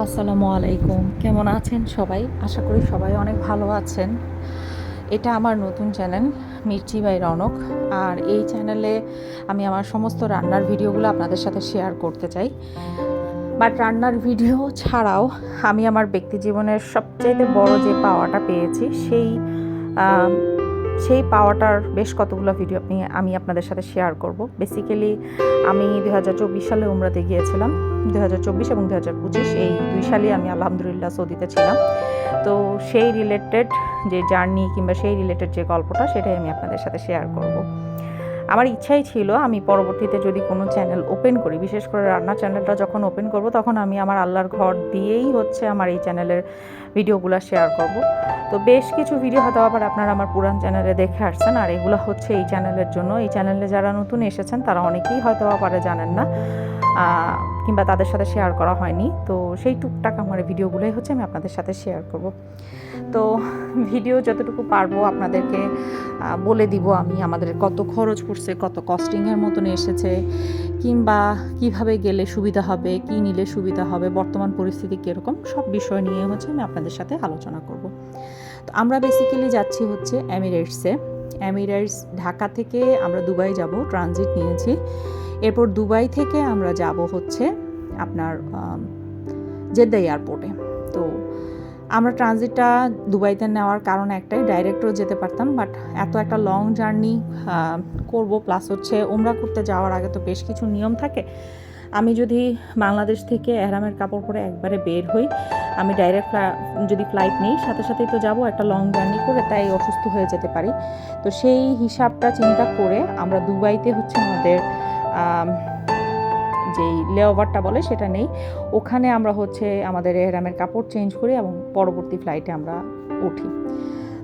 আসসালামু আলাইকুম। কেমন আছেন সবাই? আশা করি সবাই অনেক ভালো আছেন। এটা আমার নতুন চ্যানেল মির্চি বাই রনক। আর এই চ্যানেলে আমি আমার সমস্ত রান্নার ভিডিওগুলো আপনাদের সাথে শেয়ার করতে চাই। বাট রান্নার ভিডিও ছাড়াও আমি আমার ব্যক্তি জীবনের সবচাইতে বড় যে পাওয়াটা পেয়েছি সেই পাওয়াটার বেশ কতগুলো ভিডিও আমি আপনাদের সাথে শেয়ার করব। বেসিক্যালি আমি 2024 সালে উমরাতে গিয়েছিলাম। 2024 এবং 2025 এই 2 সালই আমি আলহামদুলিল্লাহ সৌদিতে ছিলাম। তো সেই রিলেটেড যে জার্নি কিংবা সেই রিলেটেড যে গল্পটা সেটাই আমি আপনাদের সাথে শেয়ার করব। আমার ইচ্ছাই ছিল আমি পরবর্তীতে যদি কোনো চ্যানেল ওপেন করি, বিশেষ করে রান্না চ্যানেলটা যখন ওপেন করব তখন আমি আমার আল্লাহর ঘর দিয়েই আমার এই চ্যানেলের ভিডিওগুলো শেয়ার করব। তো বেশ কিছু ভিডিও হয়তো আবার আপনারা আমার পুরান চ্যানেলে দেখে আসছেন, আর এগুলো হচ্ছে এই চ্যানেলের জন্য। এই চ্যানেলে যারা নতুন এসেছেন তারা অনেকেই হয়তো আবার জানেন না কিংবা তাদের সাথে শেয়ার করা হয়নি। তো সেই টুকটাক আমার ভিডিওগুলোই আমি আপনাদের সাথে শেয়ার করব। তো ভিডিও যতটুকু পারবো আপনাদেরকে বলে দিব আমি আমাদের কত খরচ পড়ছে, কত কস্টিংয়ের মতন এসেছে, কিংবা কিভাবে গেলে সুবিধা হবে, কি নিলে সুবিধা হবে, বর্তমান পরিস্থিতি কীরকম, সব বিষয় নিয়ে আমি আপনাদের সাথে আলোচনা করব। তো আমরা বেসিক্যালি যাচ্ছি এমিরেটসে। এমিরেটস ঢাকা থেকে আমরা দুবাই যাব, ট্রানজিট নিয়েছি। এরপর দুবাই থেকে আমরা যাব আপনার জেদ্দা এয়ারপোর্টে। তো আমরা ট্রানজিটটা দুবাইতে নেওয়ার কারণ একটাই, ডাইরেক্টও যেতে পারতাম, বাট এত একটা লং জার্নি করব, প্লাস ওমরা করতে যাওয়ার আগে তো বেশ কিছু নিয়ম থাকে। আমি যদি বাংলাদেশ থেকে এহরামের কাপড় পরে একবারে বের হই, আমি ডাইরেক্ট যদি ফ্লাইট নিই সাথে সাথেই তো যাব একটা লং জার্নি করে, তাই অসুস্থ হয়ে যেতে পারি। তো সেই হিসাবটা চিন্তা করে আমরা দুবাইতে আমাদের যেই লেওভারটা বলে সেটা নেই, ওখানে আমরা আমাদের এহরামের কাপড় চেঞ্জ করি এবং পরবর্তী ফ্লাইটে আমরা উঠি।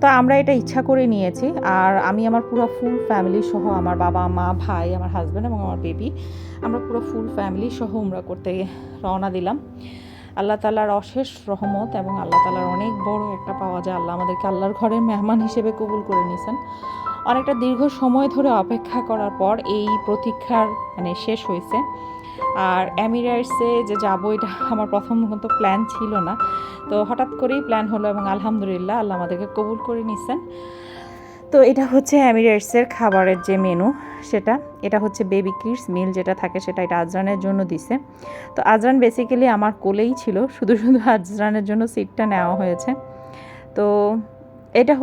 তো আমরা এটা ইচ্ছা করে নিয়েছি। আর আমি আমার পুরো ফুল ফ্যামিলি সহ, আমার বাবা মা ভাই, আমার হাজব্যান্ড এবং আমার বেবি, আমরা পুরো ফুল ফ্যামিলি সহ উমরা করতে রওনা দিলাম। আল্লাহ তাআলার অশেষ রহমত এবং আল্লাহ তাআলার অনেক বড় একটা পাওয়া যায়, আল্লাহ আমাদেরকে আল্লাহর ঘরের মেহমান হিসেবে কবুল করে নিয়েছেন। অনেকটা দীর্ঘ সময় ধরে অপেক্ষা করার পর এই প্রতীক্ষার শেষ হয়েছে। আর এমিরেটসে যে যাবো এটা আমার প্রথম তো প্ল্যান ছিল না, তো হঠাৎ করেই প্ল্যান হলো এবং আলহামদুলিল্লাহ আল্লাহ আমাদেরকে কবুল করে নিছেন। তো এটা এমিরেটসের খাবারের যে মেনু এটা বেবি কিডস মিল যেটা থাকে এটা আজরানের জন্য দিছে। তো আজরান বেসিক্যালি আমার কোলেই ছিল, শুধু আজরানের জন্য সিটটা নেওয়া হয়েছে। তো এটা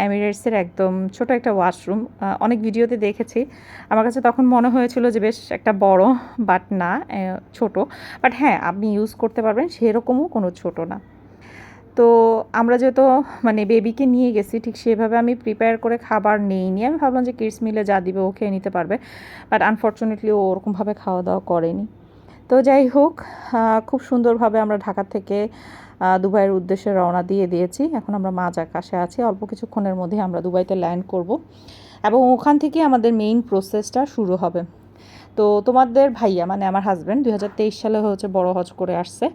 এমিরেটসের একদম ছোট একটা ওয়াশরুম। অনেক ভিডিওতে দেখেছি, আমার কাছে তখন মনে হয়েছিল যে বেশ একটা বড়, বাট না, ছোট। বাট হ্যাঁ, আপনি ইউজ করতে পারবেন, সেরকমও কোনো ছোট না। তো আমরা যেহেতু বেবিকে নিয়ে গেছি, ঠিক সেভাবে আমি প্রিপেয়ার করে খাবার নিইনি। আমি ভাবলাম যে কিডস মিলে যা দিবে ও খেয়ে নিতে পারবে, বাট আনফর্চুনেটলি ও ওরকমভাবে খাওয়া দাওয়া করেনি। তো যাই হোক, খুব সুন্দরভাবে আমরা ঢাকা থেকে দুবাইয়ের উদ্দেশ্যে রওনা দিয়েছি। এখন আমরা মাঝ আকাশে আছি, অল্প কিছুক্ষণের মধ্যে আমরা দুবাইতে ল্যান্ড করব এবং ওখান থেকে আমাদের মেইন প্রসেসটা শুরু হবে। তো তোমাদের ভাইয়া আমার হাজব্যান্ড 2023 সালে বড় হজ করে আসছে।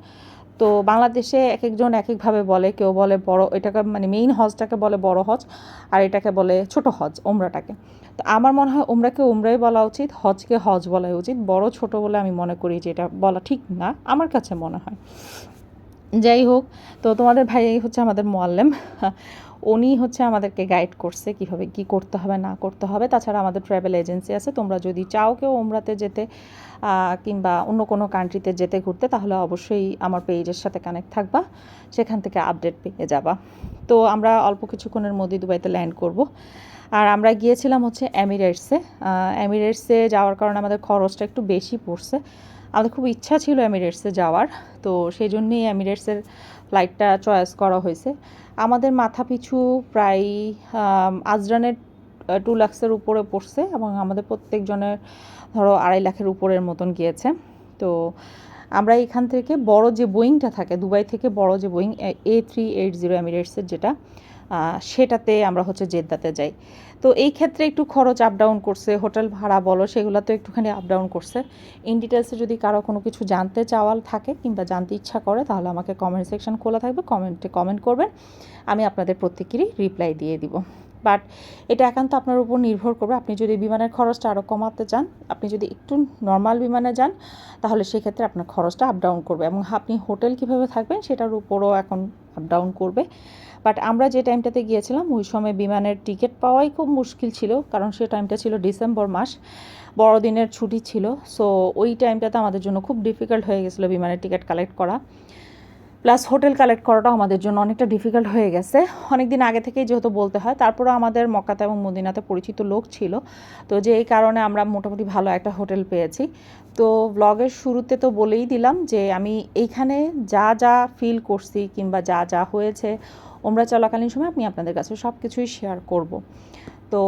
তো বাংলাদেশে এক একজন এক একভাবে বলে, কেউ বলে বড়, এটাকে মেইন হজটাকে বলে বড় হজ, আর এটাকে বলে ছোট হজ, ওমরাটাকে। তো আমার মনে হয় ওমরাকে ওমরাই বলা উচিত, হজকে হজ বলাই উচিত। বড় ছোট বলে আমি মনে করি যে এটা বলা ঠিক না, আমার কাছে মনে হয়। যাই হোক, তো তোমাদের ভাই আমাদের মোয়াল্লেম, উনি আমাদেরকে গাইড করছে কিভাবে কি করতে হবে না করতে হবে। তাছাড়া আমাদের ট্রাভেল এজেন্সি আছে, তোমরা যদি চাও কেউ ওমরাতে যেতে কিংবা অন্য কোনো কান্ট্রিতে যেতে ঘুরতে, তাহলে অবশ্যই আমার পেজের সাথে কানেক্ট থাকবা, সেখান থেকে আপডেট পেয়ে যাবা। তো আমরা অল্প কিছুক্ষণের মধ্যে দুবাইতে ল্যান্ড করব। আর আমরা গিয়েছিলাম এমিরেটসে। এমিরেটসে যাওয়ার কারণে আমাদের খরচটা একটু বেশি পড়ছে। আমাদের খুব ইচ্ছা ছিল এমিরেটসে যাওয়ার, তো সেই জন্যই এমিরেটসের ফ্লাইটটা চয়েস করা হয়েছে। আমাদের মাথা পিছু প্রায় আজরানের 2 লাখের উপরে পড়ছে এবং আমাদের প্রত্যেকজনের ধরো 2.5 লাখের উপরের মতন গিয়েছে। তো আমরা এখান থেকে বড় যে বোয়িংটা থাকে, দুবাই থেকে বড় যে বোয়িং A380 এমিরেটসের যেটা, সেটাতে আমরা জেদ্দাতে যাই। তো এই ক্ষেত্রে একটু খরচ আপ ডাউন করছে, হোটেল ভাড়া বলো সেগুলো তো একটুখানি আপ ডাউন করছে। ইন ডিটেলসে যদি কারো কোনো কিছু জানতে চাওয়ার থাকে কিংবা জানতে ইচ্ছা করে, তাহলে আমাকে কমেন্ট সেকশন খোলা থাকবে, কমেন্টে কমেন্ট করবেন, আমি আপনাদের প্রত্যেকেরই রিপ্লাই দিয়ে দিব। বাট এটা একান্ত আপনার উপর নির্ভর করবে। আপনি যদি বিমানের খরচটা আরও কমাতে চান, আপনি যদি একটু নর্মাল বিমানে যান, তাহলে সেক্ষেত্রে আপনার খরচটা আপ ডাউন করবে, এবং আপনি হোটেল কীভাবে থাকবেন সেটার উপরও এখন আপ ডাউন করবে। বাট আমরা যে টাইমটাতে গিয়েছিলাম ওই সময় বিমানের টিকিট পাওয়াই খুব মুশকিল ছিল, কারণ সে টাইমটা ছিল ডিসেম্বর মাস, বড়দিনের ছুটি ছিল। সো ওই টাইমটাতে আমাদের জন্য খুব ডিফিকাল্ট হয়ে গেছিলো বিমানের টিকিট কালেক্ট করা, প্লাস হোটেল কালেক্ট করাটাও আমাদের জন্য অনেকটা ডিফিকাল্ট হয়ে গেছে। অনেক দিন আগে থেকেই যেহেতু বলতে হয়, তারপরেও আমাদের মক্কাতে এবং মদিনাতে পরিচিত লোক ছিল, তো যে এই কারণে আমরা মোটামুটি ভালো একটা হোটেল পেয়েছি। তো ব্লগের শুরুতে তো বলেই দিলাম যে আমি এইখানে যা যা ফিল করছি কিংবা যা যা হয়েছে ওমরা চলাকালীন সময় আমি আপনাদের কাছে সব কিছুই শেয়ার করব। তো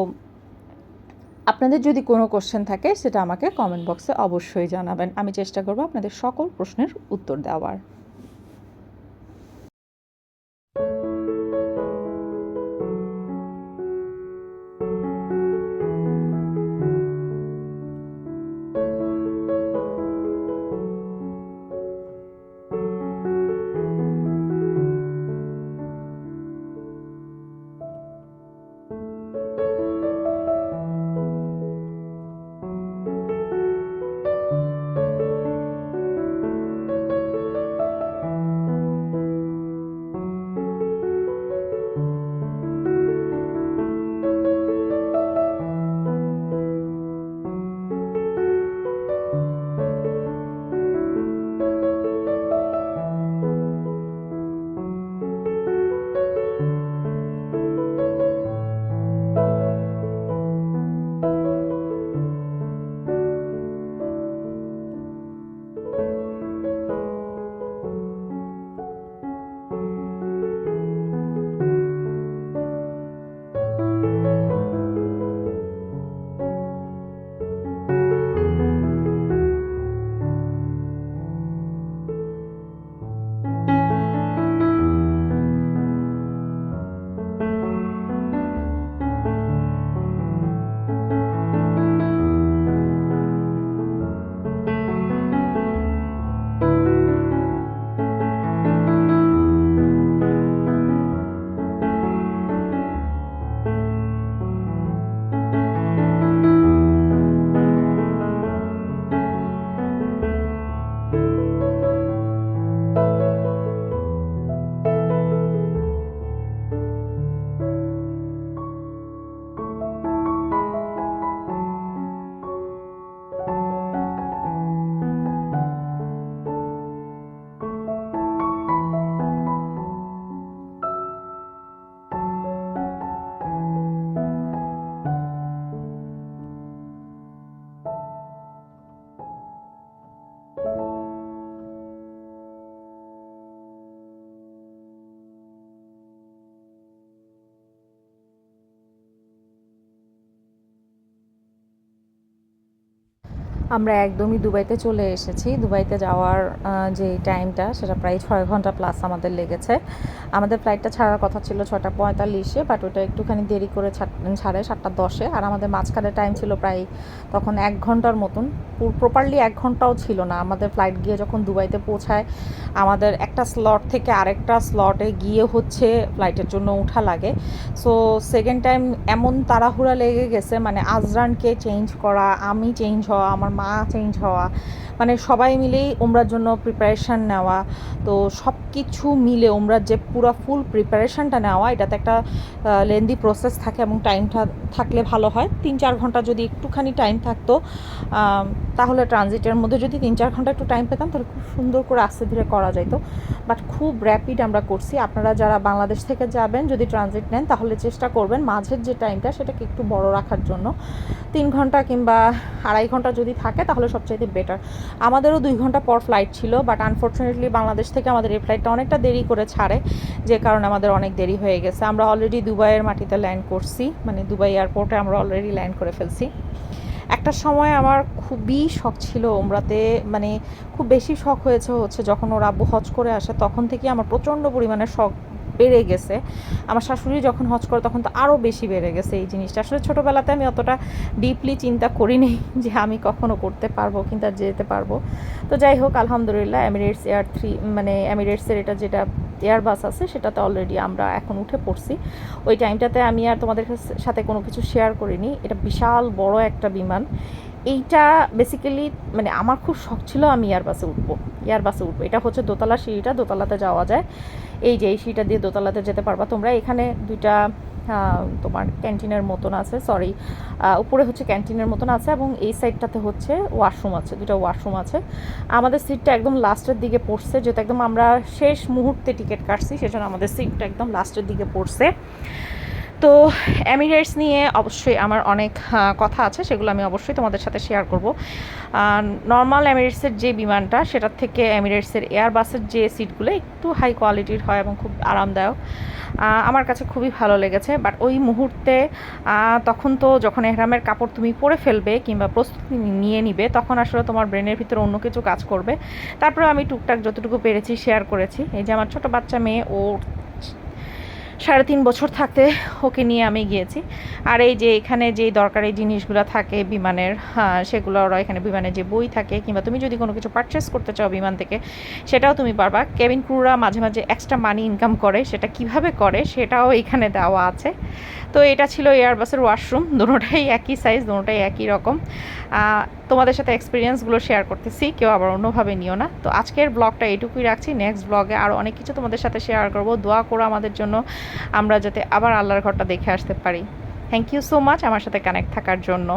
আপনাদের যদি কোনো কোশ্চেন থাকে সেটা আমাকে কমেন্ট বক্সে অবশ্যই জানাবেন, আমি চেষ্টা করব আপনাদের সকল প্রশ্নের উত্তর দেওয়ার। আমরা একদমই দুবাইতে চলে এসেছি। দুবাইতে যাওয়ার যে টাইমটা সেটা প্রায় 6 ঘন্টা প্লাস আমাদের লেগেছে। আমাদের ফ্লাইটটা ছাড়ার কথা ছিল 6:45-এ, বাট ওটা একটুখানি দেরি করে ছাড়ে 7:10-এ, আর আমাদের মাঝখানে টাইম ছিল প্রায় তখন 1 ঘন্টার মতন। প্রপারলি 1 ঘন্টাও ছিল না। আমাদের ফ্লাইট গিয়ে যখন দুবাইতে পৌঁছায় আমাদের একটা স্লট থেকে আরেকটা স্লটে গিয়ে হচ্ছে ফ্লাইটের জন্য ওঠা লাগে। সো সেকেন্ড টাইম এমন তাড়াহুড়া লেগে গেছে, মানে আজরানকে চেঞ্জ করা, আমি চেঞ্জ হওয়া, আমার মা চেঞ্জ হওয়া, মানে সবাই মিলেই ওমরার জন্য প্রিপারেশান নেওয়া। তো সব কিছু মিলে ওমরার যে পুরো ফুল প্রিপারেশানটা নেওয়া, এটাতে একটা লেন্দি প্রসেস থাকে এবং টাইমটা থাকলে ভালো হয়। 3-4 ঘন্টা যদি একটুখানি টাইম থাকতো, তাহলে ট্রানজিটের মধ্যে যদি 3-4 ঘন্টা একটু টাইম পেতাম তাহলে খুব সুন্দর করে আস্তে ধীরে করা যেত। বাট খুব র্যাপিড আমরা করছি। আপনারা যারা বাংলাদেশ থেকে যাবেন যদি ট্রানজিট নেন তাহলে চেষ্টা করবেন মাঝের যে টাইমটা সেটাকে একটু বড় রাখার জন্য। 3 ঘন্টা কিংবা 2.5 ঘন্টা যদি থাকে তাহলে সবচাইতে বেটার। আমাদেরও 2 ঘন্টা পর ফ্লাইট ছিল, বাট আনফর্চুনেটলি বাংলাদেশ থেকে আমাদের এই ফ্লাইটটা অনেকটা দেরি করে ছাড়ে, যে কারণে আমাদের অনেক দেরি হয়ে গেছে। আমরা অলরেডি দুবাইয়ের মাটিতে ল্যান্ড করছি, মানে দুবাই এয়ারপোর্টে আমরা অলরেডি ল্যান্ড করে ফেলছি। একটা সময় আমার খুবই শখ ছিল ওমরাতে, মানে খুব বেশি শখ হচ্ছে যখন ওর আব্বু হজ করে আসে, তখন থেকে আমার প্রচণ্ড পরিমাণে শখ বেড়ে গেছে। আমার শাশুড়ি যখন হজ করে তখন তো আরও বেশি বেড়ে গেছে এই জিনিসটা। আসলে ছোটোবেলাতে আমি অতটা ডিপলি চিন্তা করিনি যে আমি কখনও করতে পারবো কিংবা যেতে পারবো। তো যাই হোক, আলহামদুলিল্লাহ এমিরেটস এয়ার 3 মানে এমিরেটসের এটা যেটা এয়ারবাস আছে সেটাতে অলরেডি আমরা এখন উঠে পড়ছি। ওই টাইমটাতে আমি আর তোমাদের সাথে কোনো কিছু শেয়ার করিনি। এটা বিশাল বড় একটা বিমান। এইটা বেসিক্যালি মানে আমার খুব শখ ছিল আমি এয়ারবাসে উঠবো। এটা হচ্ছে দোতলা সিঁড়িটা, দোতলাতে যাওয়া যায়। এই যে এই সিঁড়িটা দিয়ে দোতলাতে যেতে পারবা তোমরা। এখানে দুইটা তোমার ক্যান্টিনের মতন আছে, সরি উপরে হচ্ছে ক্যান্টিনের মতন আছে এবং এই সাইডটাতে হচ্ছে ওয়াশরুম আছে, দুটো ওয়াশরুম আছে। আমাদের সিটটা একদম লাস্টের দিকে পড়ছে, যেহেতু একদম আমরা শেষ মুহূর্তে টিকিট কাটছি সেজন্য আমাদের সিটটা একদম লাস্টের দিকে পড়ছে। তো এমিরেটস নিয়ে অবশ্যই আমার অনেক কথা আছে, সেগুলো আমি অবশ্যই তোমাদের সাথে শেয়ার করব। নর্মাল এমিরেটসের যে বিমানটা সেটার থেকে এমিরেটসের এয়ারবাসের যে সিটগুলো একটু হাই কোয়ালিটির হয় এবং খুব আরামদায়ক। আমার কাছে খুবই ভালো লেগেছে। বাট ওই মুহূর্তে তখন তো যখন এহরামের কাপড় তুমি পরে ফেলবে কিংবা প্রস্তুতি নিয়ে নিবে, তখন আসলে তোমার ব্রেনের ভিতরে অন্য কিছু কাজ করবে। তারপরে আমি টুকটাক যতটুকু পেরেছি শেয়ার করেছি। এই যে আমার ছোটো বাচ্চা মেয়ে, ও 3.5 বছর থাকতে ওকে নিয়ে আমি গিয়েছি। আর এই যে এখানে যে দরকারি জিনিসগুলো থাকে বিমানের, সেগুলো ওরা এখানে বিমানে যে বই থাকে কিংবা তুমি যদি কোনো কিছু পারচেস করতে চাও বিমান থেকে সেটাও তুমি পারবা। কেবিন ক্রুরা মাঝে মাঝে এক্সট্রা মানি ইনকাম করে, সেটা কিভাবে করে সেটাও এখানে দেওয়া আছে। তো এটা ছিল এয়ারবাসের ওয়াশরুম, দুটোটাই একই সাইজ, দুটোটাই একই রকম। তোমাদের সাথে এক্সপিরিয়েন্সগুলো শেয়ার করতেছি, কেউ আবার অন্যভাবে নিও না। তো আজকের ব্লগটা এইটুকুই রাখছি। নেক্সট ব্লগে আরও অনেক কিছু তোমাদের সাথে শেয়ার করব। দোয়া করো আমাদের জন্য, আমরা যাতে আবার আল্লাহর ঘরটা দেখে আসতে পারি। থ্যাংক ইউ সো মাচ আমার সাথে কানেক্ট থাকার জন্য।